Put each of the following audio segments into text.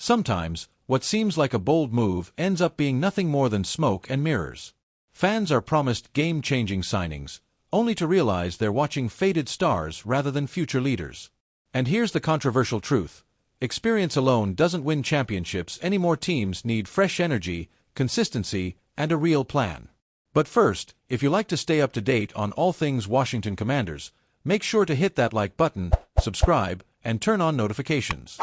Sometimes, what seems like a bold move ends up being nothing more than smoke and mirrors. Fans are promised game-changing signings, only to realize they're watching faded stars rather than future leaders. And here's the controversial truth. Experience alone doesn't win championships. Any more teams need fresh energy, consistency, and a real plan. But first, if you like to stay up to date on all things Washington Commanders, make sure to hit that like button, subscribe, and turn on notifications.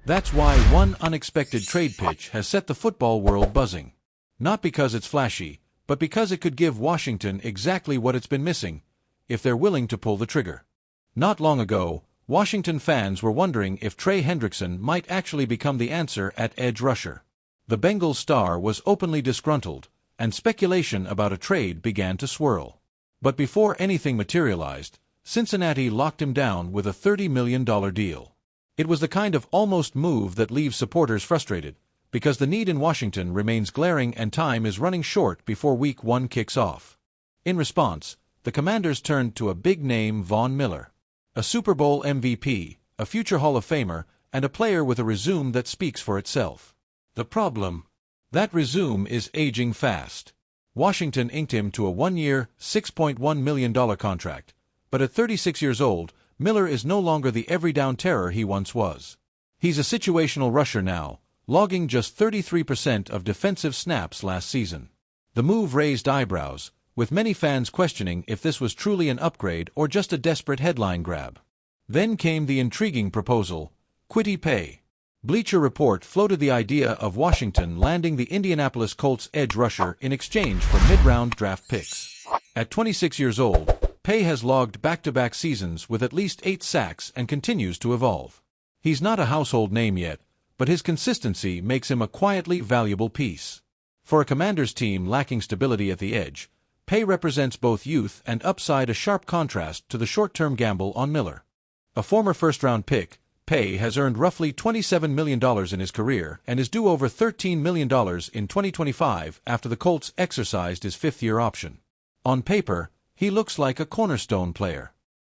That's why one unexpected trade pitch has set the football world buzzing. Not because it's flashy, but because it could give Washington exactly what it's been missing, if they're willing to pull the trigger. Not long ago, Washington fans were wondering if Trey Hendrickson might actually become the answer at edge rusher. The Bengals star was openly disgruntled, and speculation about a trade began to swirl. But before anything materialized, Cincinnati locked him down with a $30 million deal. It was the kind of almost move that leaves supporters frustrated, because the need in Washington remains glaring and time is running short before Week 1 kicks off. In response, the Commanders turned to a big-name Von Miller, a Super Bowl MVP, a future Hall of Famer, and a player with a resume that speaks for itself. The problem? That resume is aging fast. Washington inked him to a one-year, $6.1 million contract, but at 36 years old, Miller is no longer the every-down terror he once was. He's a situational rusher now, logging just 33% of defensive snaps last season. The move raised eyebrows, with many fans questioning if this was truly an upgrade or just a desperate headline grab. Then came the intriguing proposal: Kwity Paye. Bleacher Report floated the idea of Washington landing the Indianapolis Colts edge rusher in exchange for mid-round draft picks. At 26 years old, Paye has logged back-to-back seasons with at least 8 sacks and continues to evolve. He's not a household name yet, but his consistency makes him a quietly valuable piece. For a Commanders team lacking stability at the edge, Paye represents both youth and upside, a sharp contrast to the short-term gamble on Miller. A former first-round pick, Paye has earned roughly $27 million in his career and is due over $13 million in 2025 after the Colts exercised his fifth-year option. On paper, he looks like a cornerstone player.